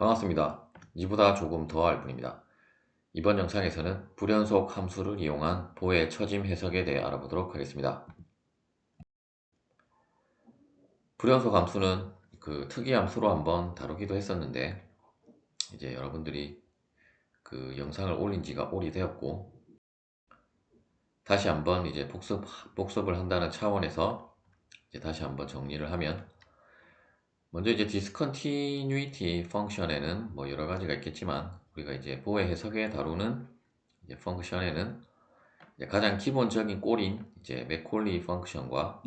반갑습니다. 이보다 조금 더 할 뿐입니다. 이번 영상에서는 불연속 함수를 이용한 보의 처짐 해석에 대해 알아보도록 하겠습니다. 불연속 함수는 그 특이 함수로 한번 다루기도 했었는데 이제 여러분들이 그 영상을 올린 지가 오래되었고 다시 한번 이제 복습을 한다는 차원에서 이제 다시 한번 정리를 하면, 먼저 이제 discontinuity 펑션에는 뭐 여러 가지가 있겠지만 우리가 이제 보의 해석에 다루는 이제 펑션에는 이제 가장 기본적인 꼴인 이제 맥콜리 펑션과,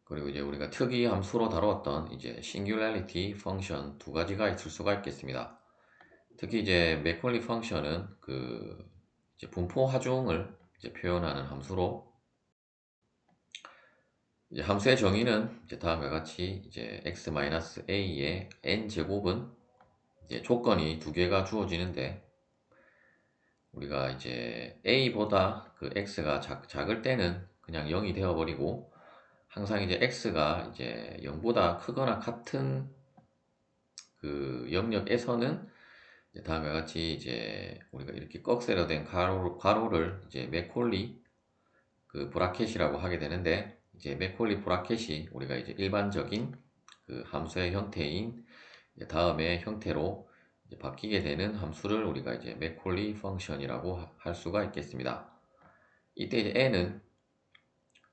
그리고 이제 우리가 특이 함수로 다루었던 이제 싱귤라리티 펑션 두 가지가 있을 수가 있겠습니다. 특히 이제 맥콜리 펑션은 그 이제 분포 하중을 이제 표현하는 함수로, 이제 함수의 정의는 이제 다음과 같이 이제 x-a의 n 제곱은 이제 조건이 두 개가 주어지는데, 우리가 이제 a보다 그 x가 작을 때는 그냥 0이 되어버리고, 항상 이제 x가 이제 0보다 크거나 같은 그 영역에서는 이제 다음과 같이 이제 우리가 이렇게 꺽쇠로 된 괄호를 이제 맥콜리 그 브라켓이라고 하게 되는데, 이제 맥콜리 브라켓이 우리가 이제 일반적인 그 함수의 형태인 다음의 형태로 이제 바뀌게 되는 함수를 우리가 이제 맥콜리 펑션이라고 할 수가 있겠습니다. 이때 이제 n은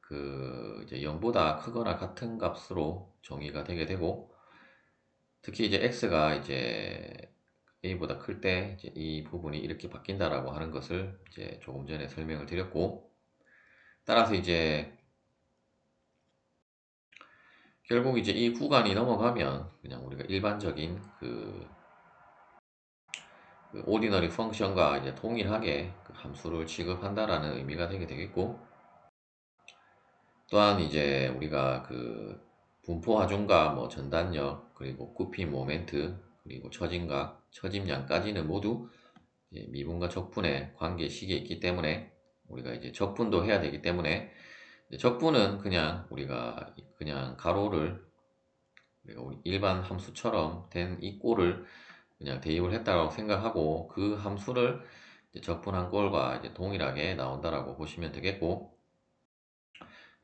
그 이제 0보다 크거나 같은 값으로 정의가 되게 되고, 특히 이제 x가 이제 a보다 클 때 이제 이 부분이 이렇게 바뀐다라고 하는 것을 이제 조금 전에 설명을 드렸고, 따라서 이제 결국 이제 이 구간이 넘어가면 그냥 우리가 일반적인 그 오디너리 펑션과 이제 동일하게 그 함수를 취급한다라는 의미가 되게 되겠고, 또한 이제 우리가 그 분포 하중과 뭐 전단력, 그리고 굽힘 모멘트, 그리고 처짐각, 처짐량까지는 모두 이제 미분과 적분의 관계식이 있기 때문에 우리가 이제 적분도 해야 되기 때문에, 적분은 그냥 우리가 그냥 가로를 우리 일반 함수처럼 된 이 꼴을 그냥 대입을 했다고 생각하고, 그 함수를 이제 적분한 꼴과 이제 동일하게 나온다라고 보시면 되겠고,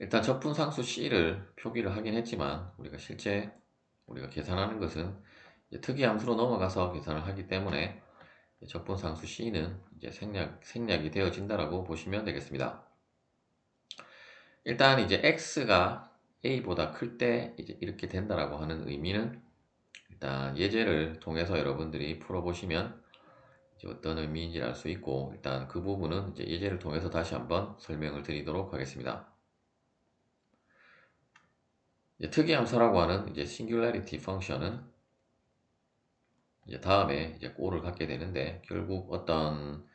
일단 적분상수 C를 표기를 하긴 했지만 우리가 실제 우리가 계산하는 것은 이제 특이 함수로 넘어가서 계산을 하기 때문에 적분상수 C는 이제 생략이 되어진다라고 보시면 되겠습니다. 일단 이제 X가 A보다 클 때 이제 이렇게 된다라고 하는 의미는, 일단 예제를 통해서 여러분들이 풀어보시면 이제 어떤 의미인지 알 수 있고, 일단 그 부분은 이제 예제를 통해서 다시 한번 설명을 드리도록 하겠습니다. 이제 특이함수라고 하는 이제 싱귤라리티 펑션은 이제 다음에 이제 꼴을 갖게 되는데, 결국 어떤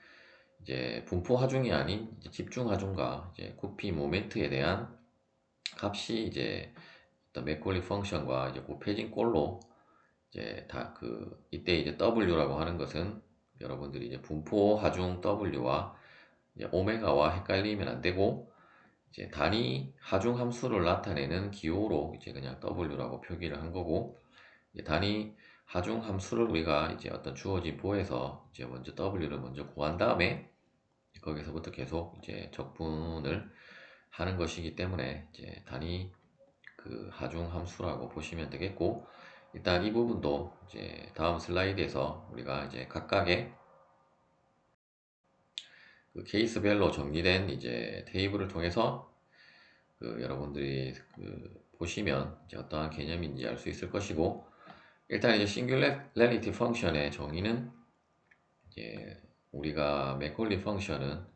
이제 분포 하중이 아닌 이제 집중 하중과 이제 굽힘 모멘트에 대한 값이 이제 어떤 맥콜리 펑션과 이제 곱해진 꼴로 이제 다 그 이때 이제 W라고 하는 것은 여러분들이 이제 분포 하중 W와 이제 오메가와 헷갈리면 안 되고, 이제 단위 하중 함수를 나타내는 기호로 이제 그냥 W라고 표기를 한 거고, 이제 단위 하중 함수를 우리가 이제 어떤 주어진 보에서 이제 먼저 W를 먼저 구한 다음에 거기서부터 계속 이제 적분을 하는 것이기 때문에 이제 단위 그 하중 함수라고 보시면 되겠고, 일단 이 부분도 이제 다음 슬라이드에서 우리가 이제 각각의 그 케이스별로 정리된 이제 테이블을 통해서 그 여러분들이 그 보시면 이제 어떠한 개념인지 알 수 있을 것이고, 일단 이제 싱귤라리티 펑션의 정의는 이제 우리가 맥콜리 펑션은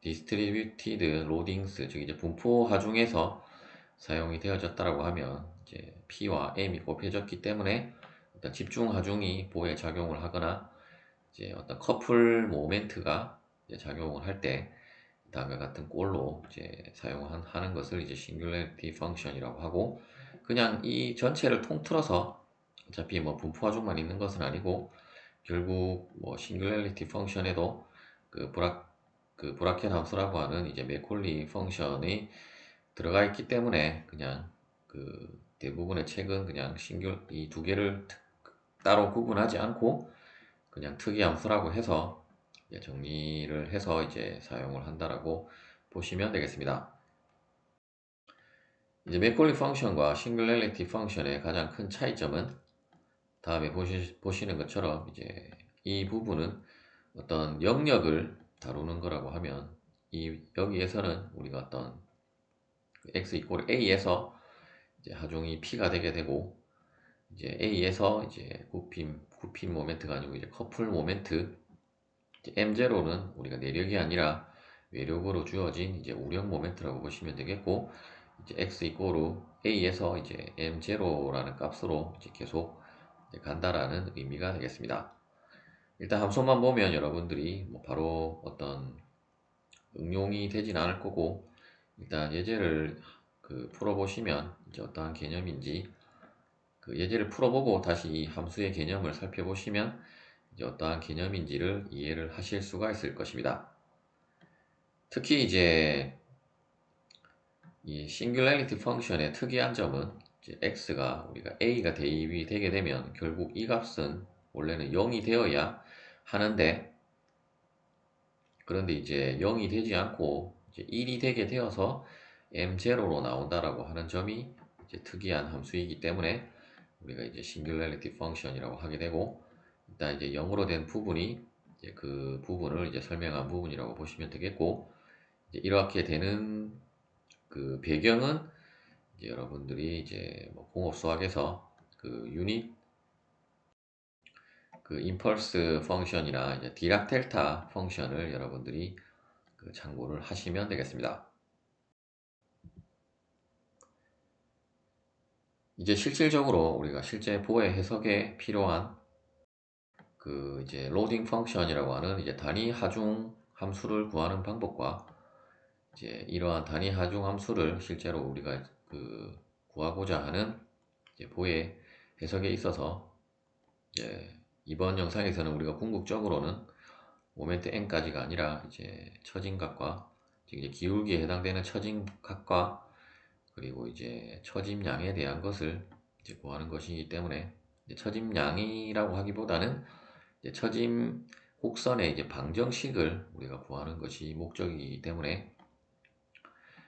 디스트리뷰티드 로딩스, 즉 이제 분포 하중에서 사용이 되어졌다라고 하면 이제 P와 M이 곱해졌기 때문에 어떤 집중 하중이 보에 작용을 하거나 이제 어떤 커플 모멘트가 이제 작용을 할 때 다음과 같은 꼴로 이제 사용하는 것을 이제 싱귤라리티 펑션이라고 하고, 그냥 이 전체를 통틀어서 어차피 뭐 분포 하중만 있는 것은 아니고 결국 뭐 싱귤라리티 펑션에도 그 브라켓 함수라고 하는 이제 맥콜리 펑션이 들어가 있기 때문에 그냥 그 대부분의 책은 그냥 이 두 개를 따로 구분하지 않고 그냥 특이함수라고 해서 정리를 해서 이제 사용을 한다라고 보시면 되겠습니다. 이제 맥콜리 펑션과 싱글레리티 펑션의 가장 큰 차이점은 다음에 보시는 것처럼 이제 이 부분은 어떤 영역을 다루는 거라고 하면 여기에서는 우리가 어떤 x 이퀄 a에서 이제 하중이 p가 되게 되고 이제 a에서 이제 굽힘 모멘트가 아니고 이제 커플 모멘트 M0는 우리가 내력이 아니라 외력으로 주어진 이제 우력 모멘트라고 보시면 되겠고 이제 x 이퀄 a에서 이제 M0라는 값으로 이제 계속 간다라는 의미가 되겠습니다. 일단 함수만 보면 여러분들이 뭐 바로 어떤 응용이 되진 않을 거고 일단 예제를 풀어보시면 이제 어떠한 개념인지 예제를 풀어보고 다시 이 함수의 개념을 살펴보시면 이제 어떠한 개념인지를 이해를 하실 수가 있을 것입니다. 특히 이제 이 싱귤레리티 펑션의 특이한 점은 이제 x가 우리가 a가 대입이 되게 되면 결국 이 값은 원래는 0이 되어야 하는데 그런데 이제 0이 되지 않고 이제 1이 되게 되어서 m0로 나온다라고 하는 점이 이제 특이한 함수이기 때문에 우리가 이제 싱귤레리티 펑션이라고 하게 되고 일단 이제 0으로 된 부분이 이제 그 부분을 이제 설명한 부분이라고 보시면 되겠고 이제 이렇게 되는 그 배경은 이제 여러분들이 이제 뭐 공업 수학에서 그 유닛 그 임펄스 펑션이나 이제 디락 델타 펑션을 여러분들이 참고를 하시면 되겠습니다. 이제 실질적으로 우리가 실제 보해 해석에 필요한 그 이제 로딩 펑션이라고 하는 이제 단위 하중 함수를 구하는 방법과 이제 이러한 단위 하중 함수를 실제로 우리가 구하고자 하는 이제 보해 해석에 있어서 이제 이번 영상에서는 우리가 궁극적으로는 모멘트 n까지가 아니라 이제 처짐각과 이제 기울기에 해당되는 처짐각과 그리고 이제 처짐량에 대한 것을 이제 구하는 것이기 때문에 이제 처짐량이라고 하기보다는 이제 처짐 곡선의 이제 방정식을 우리가 구하는 것이 목적이기 때문에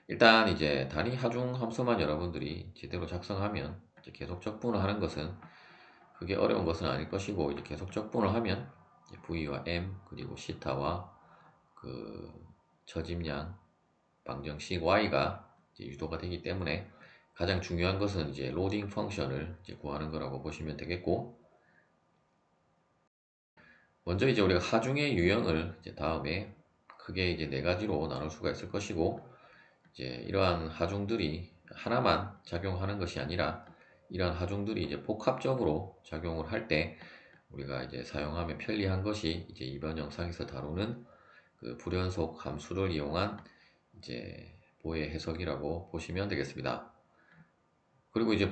일단 이제 단위 하중 함수만 여러분들이 제대로 작성하면 이제 계속 적분을 하는 것은 그게 어려운 것은 아닐 것이고 이제 계속 적분을 하면 V와 M 그리고 시타와 그 처짐량 방정식 Y가 이제 유도가 되기 때문에 가장 중요한 것은 이제 로딩 펑션을 이제 구하는 거라고 보시면 되겠고 먼저 이제 우리가 하중의 유형을 이제 다음에 크게 이제 네 가지로 나눌 수가 있을 것이고 이제 이러한 하중들이 하나만 작용하는 것이 아니라 이러한 하중들이 이제 복합적으로 작용을 할 때 우리가 이제 사용하면 편리한 것이 이제 이번 영상에서 다루는 그 불연속 함수를 이용한 이제 보해 해석이라고 보시면 되겠습니다. 그리고 이제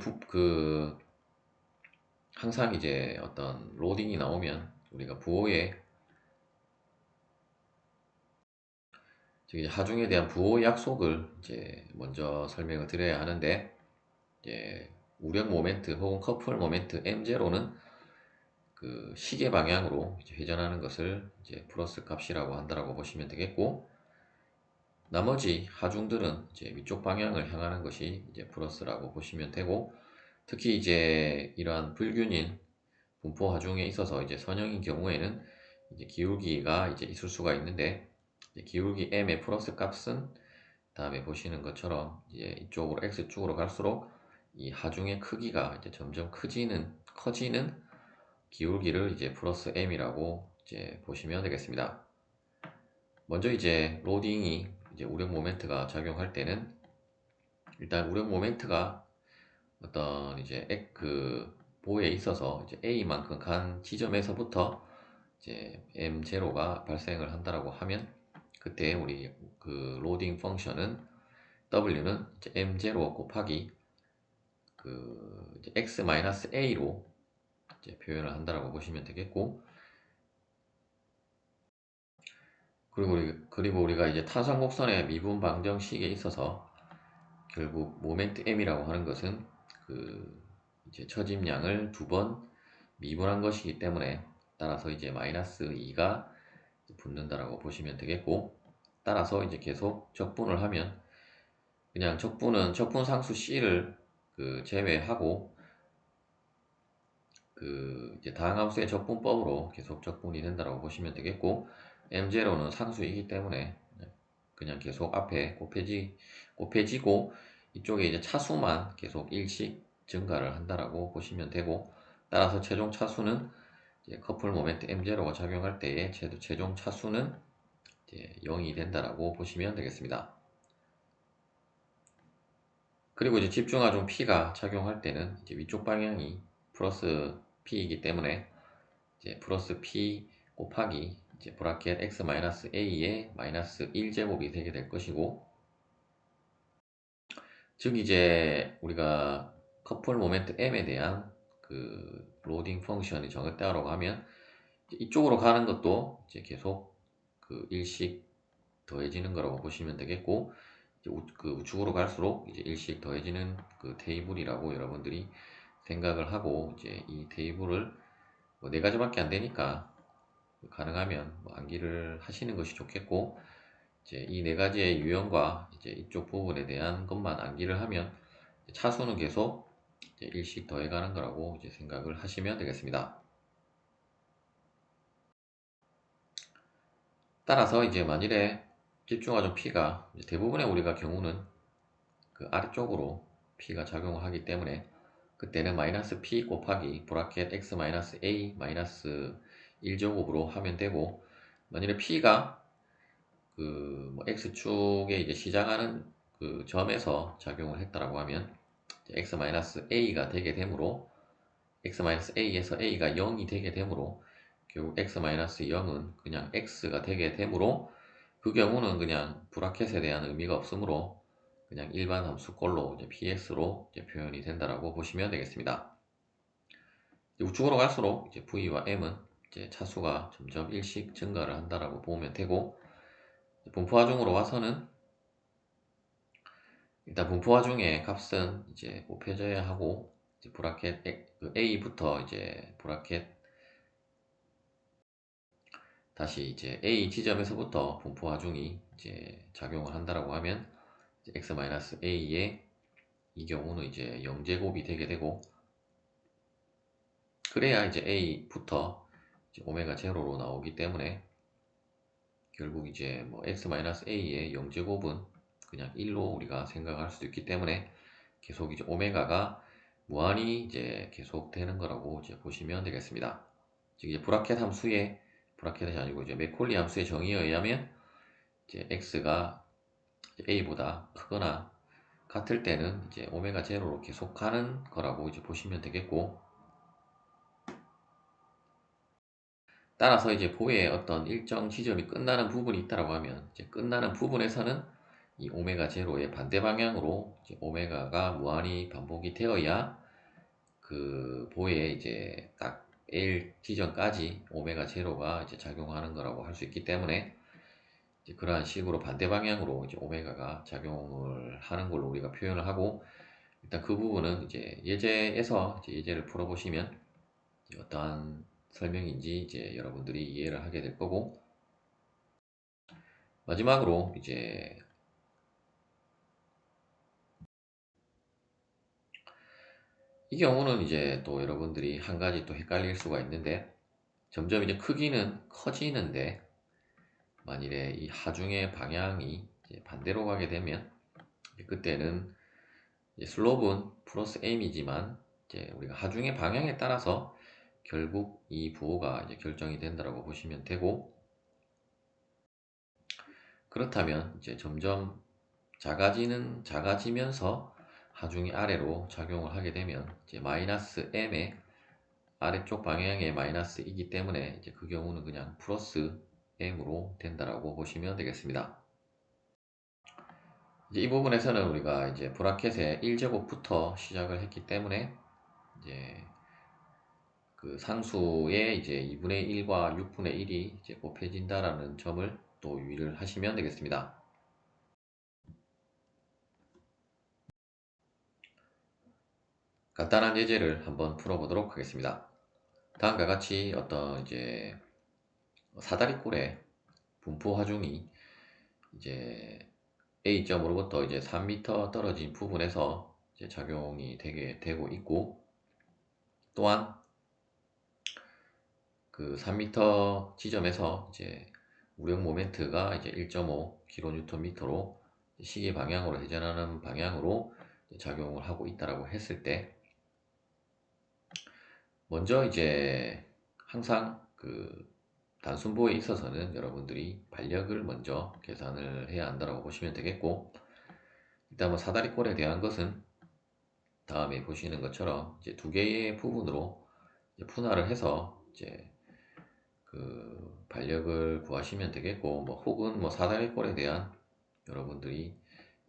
항상 이제 어떤 로딩이 나오면 우리가 부호에 즉 이제 하중에 대한 부호 약속을 이제 먼저 설명을 드려야 하는데 이제 우력 모멘트 혹은 커플 모멘트 M0는 그 시계 방향으로 이제 회전하는 것을 이제 플러스 값이라고 한다라고 보시면 되겠고 나머지 하중들은 이제 위쪽 방향을 향하는 것이 이제 플러스라고 보시면 되고 특히 이제 이러한 불균인 분포 하중에 있어서 이제 선형인 경우에는 이제 기울기가 이제 있을 수가 있는데 기울기 m의 플러스 값은 다음에 보시는 것처럼 이제 이쪽으로 x축으로 갈수록 이 하중의 크기가 이제 점점 커지는 기울기를 이제 플러스 m이라고 이제 보시면 되겠습니다. 먼저 이제 로딩이 이제 우력 모멘트가 작용할 때는 일단 우력 모멘트가 어떤 이제 보에 있어서 이제 A만큼 간 지점에서부터 이제 M0가 발생을 한다라고 하면 그때 우리 그 로딩 펑션은 W는 이제 M0 곱하기 이제 X-A로 이제 표현을 한다라고 보시면 되겠고 그리고 우리가 이제 타산곡선의 미분 방정식에 있어서 결국 모멘트 M이라고 하는 것은 그 이제 처짐량을 두 번 미분한 것이기 때문에 따라서 이제 마이너스 2가 붙는다라고 보시면 되겠고, 따라서 이제 계속 적분을 하면 그냥 적분 상수 C를 제외하고 이제 다항함수의 적분법으로 계속 적분이 된다라고 보시면 되겠고, M0는 상수이기 때문에 그냥 계속 앞에 곱해지고 이쪽에 이제 차수만 계속 일씩 증가를 한다라고 보시면 되고, 따라서 최종 차수는 이제 커플 모멘트 M0가 작용할 때의 최종 차수는 이제 0이 된다라고 보시면 되겠습니다. 그리고 이제 집중하중 P가 작용할 때는 이제 위쪽 방향이 플러스 P이기 때문에 이제 플러스 P 곱하기 이제 브라켓 x-a의 마이너스 1제곱이 되게 될 것이고, 즉 이제 우리가 커플 모멘트 M에 대한 로딩 펑션이 정했다라고 하면 이쪽으로 가는 것도 이제 계속 일씩 더해지는 거라고 보시면 되겠고, 이제 우측으로 갈수록 이제 일씩 더해지는 테이블이라고 여러분들이 생각을 하고, 이제 이 테이블을 뭐 4가지밖에 안 되니까 가능하면 뭐 암기를 하시는 것이 좋겠고, 이제 이 4가지의 유형과 이제 이쪽 부분에 대한 것만 암기를 하면 차수는 계속 이제 일씩 더해가는 거라고 이제 생각을 하시면 되겠습니다. 따라서 이제 만일에 집중하중 P가 대부분의 우리가 경우는 아래쪽으로 P가 작용을 하기 때문에 그때는 마이너스 P 곱하기 브라켓 x-a 마이너스 1제곱으로 하면 되고, 만일에 P가 뭐 X축에 이제 시작하는 점에서 작용을 했다라고 하면 x-a가 되게 되므로 x-a에서 a가 0이 되게 되므로 결국 x-0은 그냥 x가 되게 되므로 그 경우는 그냥 브라켓에 대한 의미가 없으므로 그냥 일반 함수꼴로 이제 px로 이제 표현이 된다라고 보시면 되겠습니다. 우측으로 갈수록 이제 v와 m은 이제 차수가 점점 일씩 증가를 한다라고 보면 되고, 분포화중으로 와서는 일단 분포화중의 값은 이제 곱해져야 하고, 이제 브라켓 a부터 이제 브라켓 다시 이제 A 지점에서부터 분포화중이 이제 작용을 한다라고 하면 x-a의 이 경우는 이제 0제곱이 되게 되고, 그래야 이제 a부터 이제 오메가 제로로 나오기 때문에 결국 이제 뭐 x-a의 0제곱은 그냥 1로 우리가 생각할 수도 있기 때문에 계속 이제 오메가가 무한히 이제 계속 되는 거라고 이제 보시면 되겠습니다. 즉 이제 브라켓이 아니고 이제 맥콜리 함수의 정의에 의하면 이제 x가 a보다 크거나 같을 때는 이제 오메가 제로로 계속 가는 거라고 이제 보시면 되겠고, 따라서 이제 보의 어떤 일정 지점이 끝나는 부분이 있다라고 하면 이제 끝나는 부분에서는 이 오메가 제로의 반대 방향으로 이제 오메가가 무한히 반복이 되어야 보에 이제 딱 L 지점까지 오메가 제로가 이제 작용하는 거라고 할 수 있기 때문에 이제 그러한 식으로 반대 방향으로 이제 오메가가 작용을 하는 걸로 우리가 표현을 하고, 일단 그 부분은 이제 예제에서 이제 예제를 풀어보시면 어떠한 설명인지 이제 여러분들이 이해를 하게 될 거고, 마지막으로 이제 이 경우는 이제 또 여러분들이 한 가지 또 헷갈릴 수가 있는데, 점점 이제 크기는 커지는데 만일에 이 하중의 방향이 이제 반대로 가게 되면 그때는 이제 슬롭은 플러스 m이지만 이제 우리가 하중의 방향에 따라서 결국 이 부호가 이제 결정이 된다고 보시면 되고, 그렇다면 이제 점점 작아지면서 하중이 아래로 작용을 하게 되면 이제 마이너스 m의 아래쪽 방향의 마이너스이기 때문에 이제 그 경우는 그냥 플러스 m으로 된다라고 보시면 되겠습니다. 이제 이 부분에서는 우리가 이제 브라켓의 1제곱부터 시작을 했기 때문에 이제 상수의 이제 2분의 1과 6분의 1이 이제 곱해진다라는 점을 또 유의를 하시면 되겠습니다. 간단한 예제를 한번 풀어보도록 하겠습니다. 다음과 같이 어떤 이제 사다리꼴의 분포 하중이 이제 A점으로부터 이제 3m 떨어진 부분에서 이제 작용이 되게 되고 있고, 또한 그 3m 지점에서 이제 우력 모멘트가 이제 1.5kNm로 시계 방향으로 회전하는 방향으로 작용을 하고 있다라고 했을 때, 먼저 이제 항상 그 단순보에 있어서는 여러분들이 반력을 먼저 계산을 해야 한다고 보시면 되겠고, 일단 뭐 사다리꼴에 대한 것은 다음에 보시는 것처럼 이제 두 개의 부분으로 이제 분할을 해서 이제 그 반력을 구하시면 되겠고, 뭐 혹은 뭐 사다리꼴에 대한 여러분들이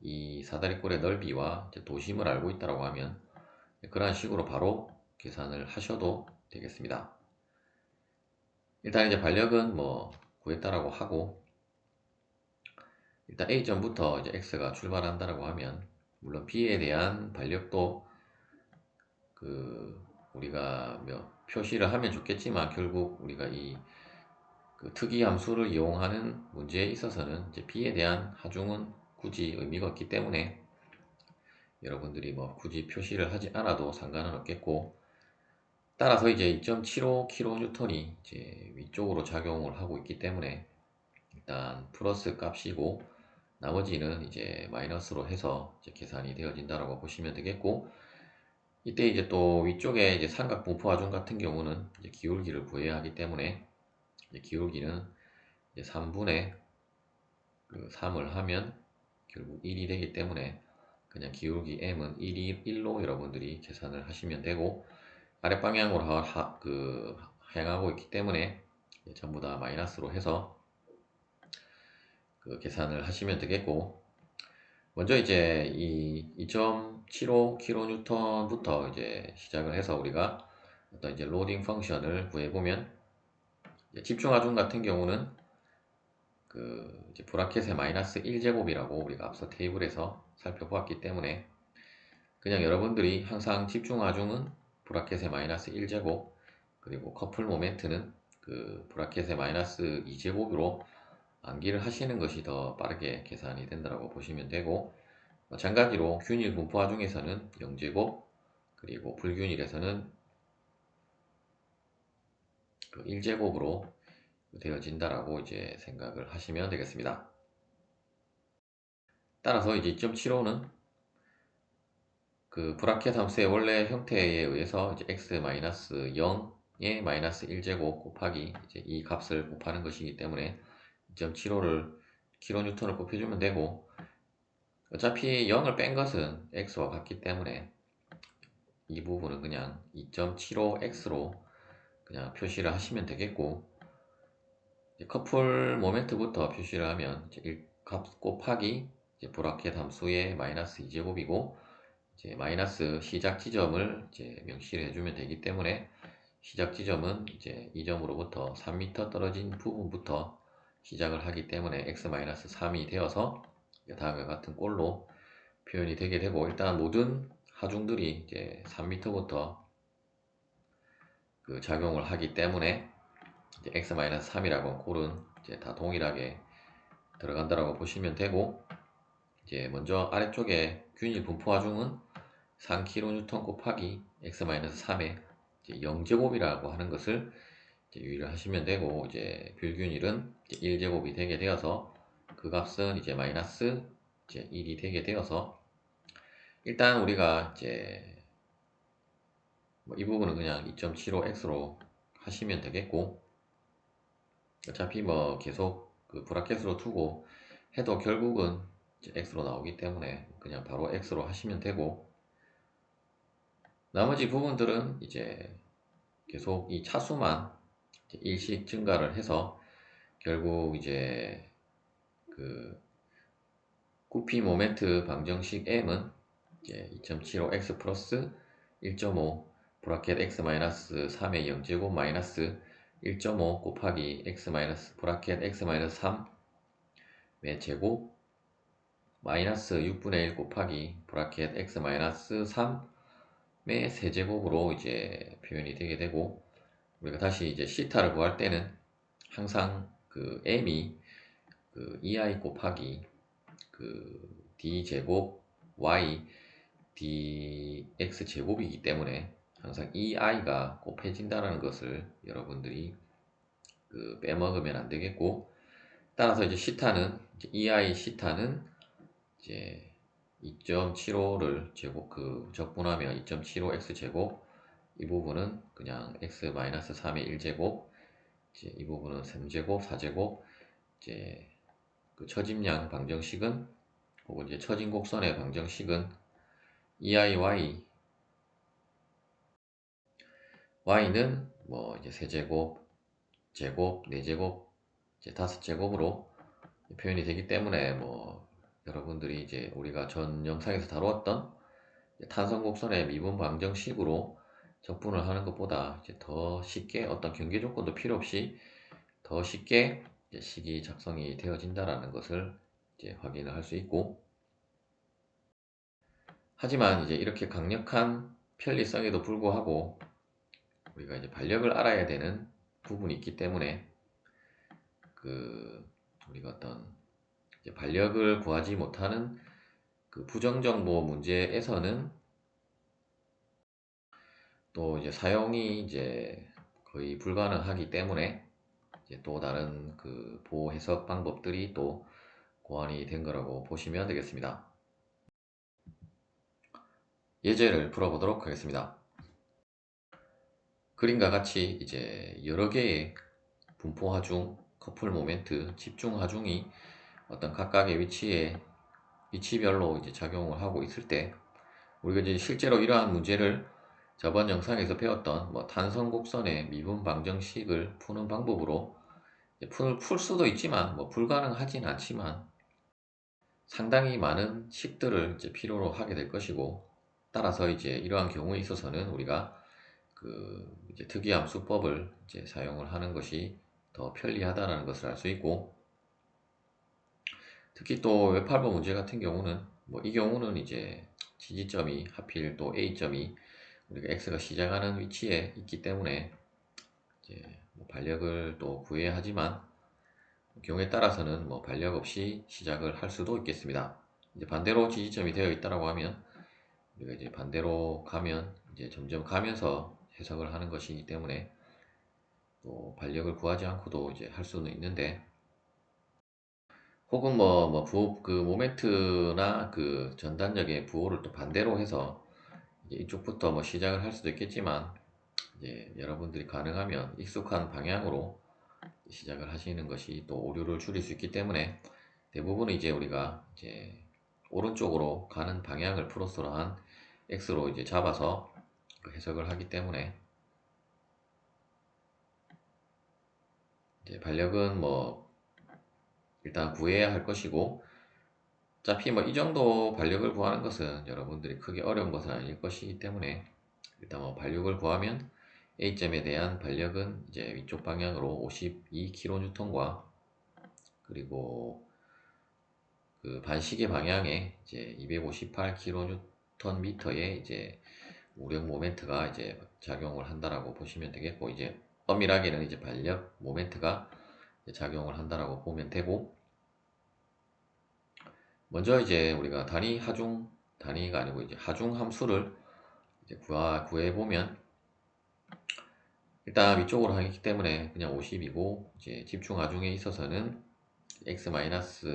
이 사다리꼴의 넓이와 이제 도심을 알고 있다고 하면 그런 식으로 바로 계산을 하셔도 되겠습니다. 일단 이제 반력은 뭐 구했다라고 하고, 일단 A점부터 이제 X가 출발한다라고 하면 물론 B에 대한 반력도 그 우리가 표시를 하면 좋겠지만, 결국 우리가 이 그 특이 함수를 이용하는 문제에 있어서는 이제 B에 대한 하중은 굳이 의미가 없기 때문에 여러분들이 뭐 굳이 표시를 하지 않아도 상관은 없겠고, 따라서 이제 2.75kN이 이제 위쪽으로 작용을 하고 있기 때문에 일단 플러스 값이고, 나머지는 이제 마이너스로 해서 이제 계산이 되어진다라고 보시면 되겠고, 이때 이제 또 위쪽에 이제 삼각 분포 하중 같은 경우는 이제 기울기를 구해야 하기 때문에, 이제 기울기는 이제 3분의 그 3을 하면 결국 1이 되기 때문에 그냥 기울기 m은 1로 여러분들이 계산을 하시면 되고, 아랫방향으로 향하고 있기 때문에 전부 다 마이너스로 해서 그 계산을 하시면 되겠고, 먼저 이제 이 2.75kN부터 이제 시작을 해서 우리가 어떤 이제 로딩 펑션을 구해보면, 집중하중 같은 경우는 그 이제 브라켓의 마이너스 1제곱이라고 우리가 앞서 테이블에서 살펴보았기 때문에, 그냥 여러분들이 항상 집중하중은 브라켓의 마이너스 1제곱, 그리고 커플 모멘트는 그 브라켓의 마이너스 2제곱으로 암기를 하시는 것이 더 빠르게 계산이 된다고 보시면 되고, 마찬가지로 균일 분포 하중에서는 0제곱, 그리고 불균일에서는 그 1제곱으로 되어진다라고 이제 생각을 하시면 되겠습니다. 따라서 이제 2.75는 그 브라켓 함수의 원래 형태에 의해서 이제 x-0의 마이너스 1제곱 곱하기 이제 이 값을 곱하는 것이기 때문에 2.75를 kN을 곱해주면 되고, 어차피 0을 뺀 것은 x와 같기 때문에 이 부분은 그냥 2.75x로 그냥 표시를 하시면 되겠고, 커플 모멘트부터 표시를 하면 이제 값 곱하기 이제 브라켓 함수의 마이너스 2제곱이고, 이제 마이너스 시작 지점을 이제 명시를 해주면 되기 때문에, 시작 지점은 이제 이 점으로부터 3m 떨어진 부분부터 시작을 하기 때문에 x-3이 되어서 다음과 같은 꼴로 표현이 되게 되고, 일단 모든 하중들이 이제 3m부터 그 작용을 하기 때문에 이제 x-3이라고 꼴은 이제 다 동일하게 들어간다라고 보시면 되고, 이제 먼저 아래쪽에 균일 분포 하중은 3kN 곱하기 x-3의 0제곱이라고 하는 것을 이제 유의를 하시면 되고, 이제 불균일은 이제 1제곱이 되게 되어서 그 값은 이제 마이너스 이제 1이 되게 되어서, 일단 우리가 이제 뭐이 부분은 그냥 2.75x로 하시면 되겠고, 어차피 뭐 계속 그 브라켓으로 두고 해도 결국은 이제 x로 나오기 때문에 그냥 바로 x로 하시면 되고, 나머지 부분들은 이제 계속 이 차수만 이제 일씩 증가를 해서 결국 이제 그 구피 모멘트 방정식 m은 이제 2.75x 플러스 1.5 브라켓 x-3의 0제곱 마이너스 1.5 곱하기 x 마이너스 브라켓 x-3의 제곱 마이너스 6분의 1 곱하기 브라켓 x-3의 세제곱으로 이제 표현이 되게 되고, 우리가 다시 이제 시타를 구할 때는 항상 그 m이 그 2i 곱하기 그 d 제곱 y dx 제곱이기 때문에 항상 2i가 곱해진다는 것을 여러분들이 그 빼먹으면 안 되겠고, 따라서 이제 시타는 2i 시타는 이제 2.75를 제곱 그 적분하면 2.75 x 제곱, 이 부분은 그냥 x-3의 1제곱, 이제 이 부분은 3제곱, 4제곱, 이제 그 처짐량 방정식은 혹은 이제 처진 곡선의 방정식은 2iy y는 뭐 이제 세제곱, 제곱, 4제곱, 이제 5제곱으로 표현이 되기 때문에 뭐 여러분들이 이제 우리가 전 영상에서 다루었던 탄성 곡선의 미분 방정식으로 적분을 하는 것보다 이제 더 쉽게 어떤 경계 조건도 필요 없이 더 쉽게 이제 식이 작성이 되어진다라는 것을 이제 확인을 할 수 있고, 하지만 이제 이렇게 강력한 편리성에도 불구하고 우리가 이제 반력을 알아야 되는 부분이 있기 때문에 그 우리가 어떤 이제 반력을 구하지 못하는 그 부정정보 문제에서는 또 이제 사용이 이제 거의 불가능하기 때문에 이제 또 다른 그 보호 해석 방법들이 또 고안이 된 거라고 보시면 되겠습니다. 예제를 풀어보도록 하겠습니다. 그림과 같이 이제 여러 개의 분포 하중, 커플 모멘트, 집중 하중이 어떤 각각의 위치별로 이제 작용을 하고 있을 때, 우리가 이제 실제로 이러한 문제를 저번 영상에서 배웠던 뭐 탄성곡선의 미분 방정식을 푸는 방법으로 풀 수도 있지만 뭐 불가능하진 않지만 상당히 많은 식들을 이제 필요로 하게 될 것이고, 따라서 이제 이러한 경우에 있어서는 우리가 그 이제 특이함수법을 이제 사용을 하는 것이 더 편리하다는 것을 알 수 있고, 특히 또 웹8번 문제 같은 경우는 뭐 이 경우는 이제 지지점이 하필 또 A점이 우리가 X가 시작하는 위치에 있기 때문에 이제 뭐 반력을 또 구해야 하지만 경우에 따라서는 뭐 반력 없이 시작을 할 수도 있겠습니다. 이제 반대로 지지점이 되어 있다라고 하면 우리가 이제 반대로 가면 이제 점점 가면서 해석을 하는 것이기 때문에 또 반력을 구하지 않고도 이제 할 수는 있는데, 혹은 그 모멘트나 그 전단력의 부호를 또 반대로 해서 이제 이쪽부터 뭐 시작을 할 수도 있겠지만, 이제 여러분들이 가능하면 익숙한 방향으로 시작을 하시는 것이 또 오류를 줄일 수 있기 때문에 대부분 이제 우리가 이제 오른쪽으로 가는 방향을 플러스로 한 X로 이제 잡아서 그 해석을 하기 때문에 이제 반력은 뭐 일단 구해야 할 것이고, 어차피 뭐 이 정도 반력을 구하는 것은 여러분들이 크게 어려운 것은 아닐 것이기 때문에 일단 뭐 반력을 구하면 A점에 대한 반력은 이제 위쪽 방향으로 52kN과 그리고 그 반시계 방향에 이제 258kNm의 이제 우력 모멘트가 이제 작용을 한다라고 보시면 되겠고, 이제 엄밀하게는 이제 반력 모멘트가 작용을 한다라고 보면 되고, 먼저 이제 우리가 단위가 아니고 이제 하중 함수를 이제 구해 보면 일단 위쪽으로 하기 때문에 그냥 50이고, 이제 집중 하중에 있어서는 x-a의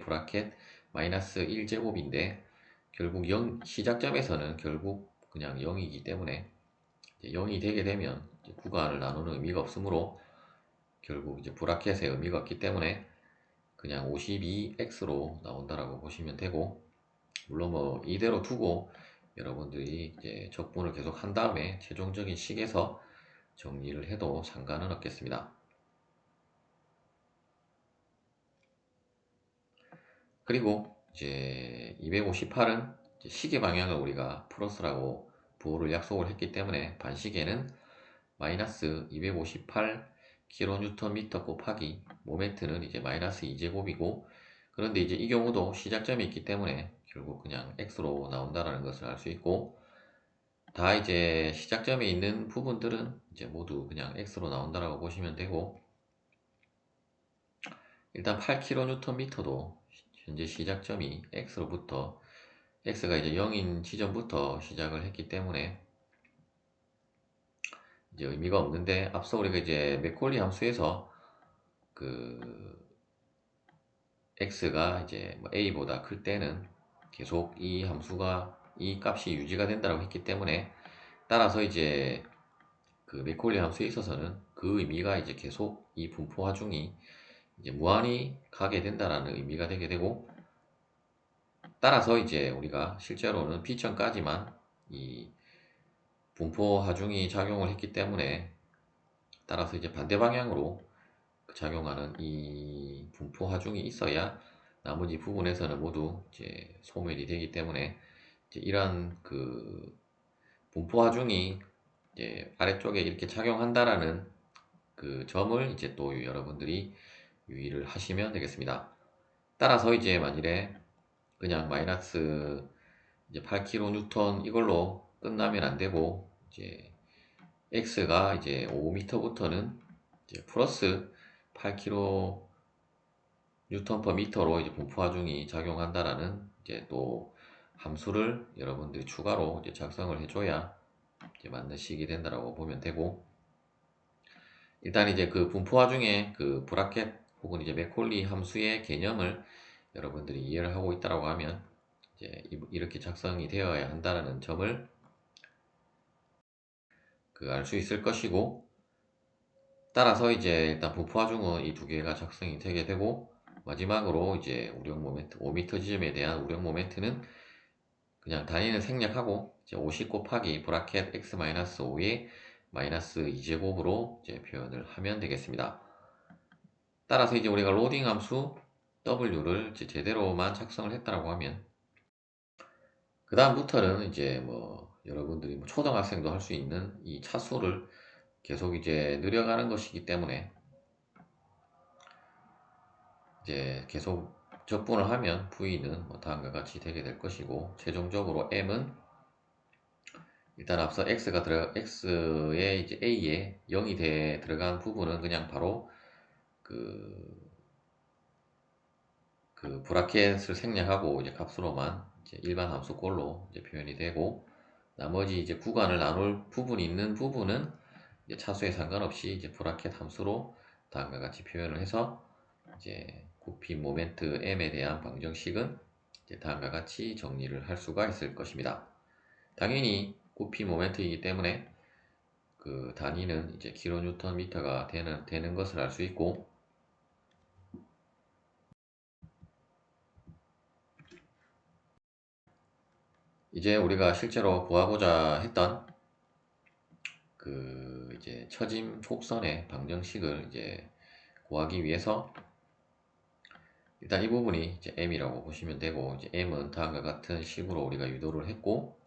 브라켓 마이너스 1제곱인데 결국 시작점에서는 결국 그냥 0이기 때문에 0이 되게 되면 구간을 나누는 의미가 없으므로 결국 이제 브라켓의 의미가 없기 때문에 그냥 52x로 나온다라고 보시면 되고, 물론 뭐 이대로 두고 여러분들이 이제 적분을 계속 한 다음에 최종적인 식에서 정리를 해도 상관은 없겠습니다. 그리고 이제 258은 시계 방향을 우리가 플러스라고 부호를 약속을 했기 때문에 반시계는 마이너스 258kNm 곱하기 모멘트는 이제 마이너스 2제곱이고, 그런데 이제 이 경우도 시작점이 있기 때문에 결국 그냥 x로 나온다는 것을 알 수 있고, 다 이제 시작점에 있는 부분들은 이제 모두 그냥 X로 나온다라고 보시면 되고, 일단 8kNm도 현재 시작점이 X로부터, X가 이제 0인 지점부터 시작을 했기 때문에 이제 의미가 없는데, 앞서 우리가 이제 맥콜리 함수에서 그 X가 이제 뭐 A보다 클 때는 계속 이 함수가 이 값이 유지가 된다고 했기 때문에, 따라서 이제 그 맥콜리 함수에 있어서는 그 의미가 이제 계속 이 분포 하중이 이제 무한히 가게 된다라는 의미가 되게 되고, 따라서 이제 우리가 실제로는 P점까지만 이 분포 하중이 작용을 했기 때문에, 따라서 이제 반대 방향으로 작용하는 이 분포 하중이 있어야 나머지 부분에서는 모두 이제 소멸이 되기 때문에, 이제 이러한 그 분포 하중이 이제 아래쪽에 이렇게 작용한다라는 그 점을 이제 또 여러분들이 유의를 하시면 되겠습니다. 따라서 이제 만일에 그냥 마이너스 이제 8kN 이걸로 끝나면 안 되고, 이제 x가 이제 5m부터는 이제 플러스 8kNm/m로 이제 분포 하중이 작용한다라는 이제 또 함수를 여러분들이 추가로 이제 작성을 해줘야 이제 맞는 식이 된다라고 보면 되고, 일단 이제 그 분포 하중의 그 브라켓 혹은 이제 맥콜리 함수의 개념을 여러분들이 이해를 하고 있다라고 하면 이제 이렇게 작성이 되어야 한다는 점을 그 알 수 있을 것이고, 따라서 이제 일단 분포 하중은 이 두 개가 작성이 되게 되고, 마지막으로 이제 우력 모멘트 5m 지점에 대한 우력 모멘트는 그냥 단위는 생략하고 이제 50 곱하기 브라켓 x-5의 마이너스 2제곱으로 이제 표현을 하면 되겠습니다. 따라서 이제 우리가 로딩 함수 w를 이제 제대로만 작성을 했다라고 하면, 그 다음부터는 이제 뭐 여러분들이 뭐 초등학생도 할 수 있는 이 차수를 계속 이제 늘려가는 것이기 때문에, 이제 계속 적분을 하면 V는 뭐 다음과 같이 되게 될 것이고, 최종적으로 M은 일단 앞서 X에 이제 A에 0이 들어간 부분은 그냥 바로 그 브라켓을 생략하고 이제 값으로만 이제 일반 함수꼴로 이제 표현이 되고, 나머지 이제 구간을 나눌 부분이 있는 부분은 이제 차수에 상관없이 이제 브라켓 함수로 다음과 같이 표현을 해서 이제 굽힌 모멘트 m에 대한 방정식은 이제 다음과 같이 정리를 할 수가 있을 것입니다. 당연히 굽힌 모멘트이기 때문에 그 단위는 이제 킬로뉴턴 미터가 되는 것을 알 수 있고, 이제 우리가 실제로 구하고자 했던 그 이제 처짐 곡선의 방정식을 이제 구하기 위해서, 일단 이 부분이 이제 m이라고 보시면 되고, 이제 m은 다음과 같은 식으로 우리가 유도를 했고,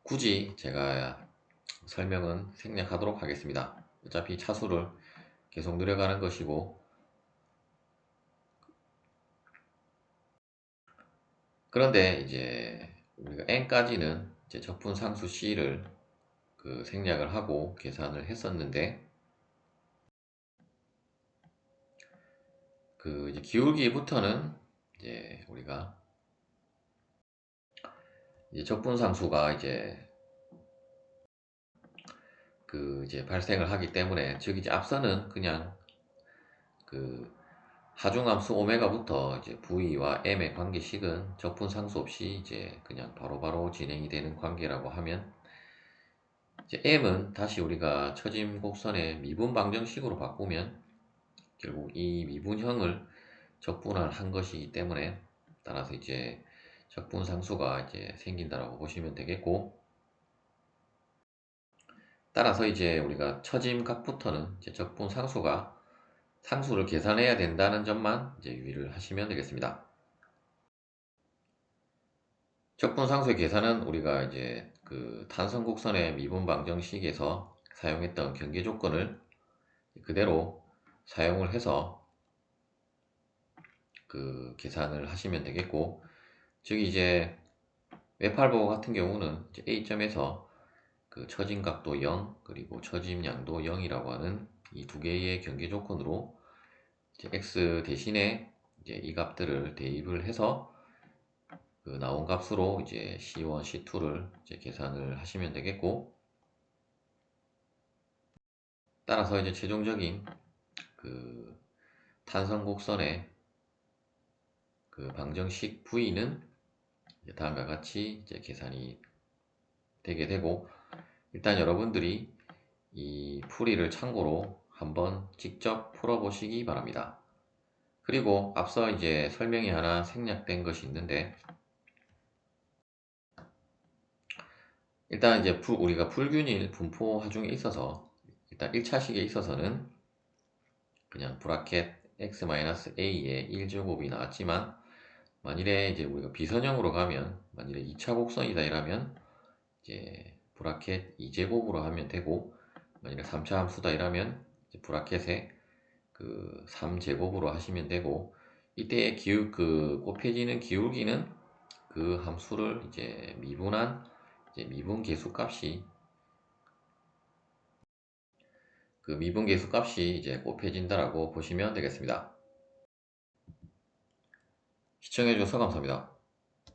굳이 제가 설명은 생략하도록 하겠습니다. 어차피 차수를 계속 늘려가는 것이고, 그런데 이제 우리가 n까지는 이제 적분 상수 c를 그 생략을 하고 계산을 했었는데, 그 이제 기울기부터는 이제 우리가 이제 적분 상수가 이제 발생을 하기 때문에, 즉 이제 앞서는 그냥 그 하중함수 오메가부터 이제 V와 M의 관계식은 적분 상수 없이 이제 그냥 바로바로 진행이 되는 관계라고 하면, 이제 M은 다시 우리가 처짐 곡선의 미분 방정식으로 바꾸면 결국 이 미분형을 적분을 한 것이기 때문에, 따라서 이제 적분 상수가 이제 생긴다라고 보시면 되겠고, 따라서 이제 우리가 처짐 값부터는 이제 적분 상수를 계산해야 된다는 점만 이제 유의를 하시면 되겠습니다. 적분 상수의 계산은 우리가 이제 그 탄성 곡선의 미분 방정식에서 사용했던 경계 조건을 그대로 사용을 해서 그 계산을 하시면 되겠고, 즉 이제 웹할버 같은 경우는 이제 A점에서 그 처진 각도 0 그리고 처짐 양도 0이라고 하는 이 두 개의 경계 조건으로 이제 x 대신에 이제 이 값들을 대입을 해서 그 나온 값으로 이제 C1, C2를 이제 계산을 하시면 되겠고, 따라서 이제 최종적인 그 탄성 곡선의 그 방정식 V는 다음과 같이 이제 계산이 되게 되고, 일단 여러분들이 이 풀이를 참고로 한번 직접 풀어보시기 바랍니다. 그리고 앞서 이제 설명이 하나 생략된 것이 있는데, 일단 이제 우리가 불균일 분포 하중에 있어서 일단 1차식에 있어서는 그냥 브라켓 x-a의 1제곱이 나왔지만, 만일에 이제 우리가 비선형으로 가면, 만일에 2차 곡선이다 이라면 이제 브라켓 2제곱으로 하면 되고, 만일에 3차 함수다 이라면 이제 브라켓에 그 3제곱으로 하시면 되고, 이때의 그 곱해지는 기울기는 그 함수를 이제 미분한 이제 미분계수 값이, 그 미분계수 값이 이제 곱해진다라고 보시면 되겠습니다. 시청해주셔서 감사합니다.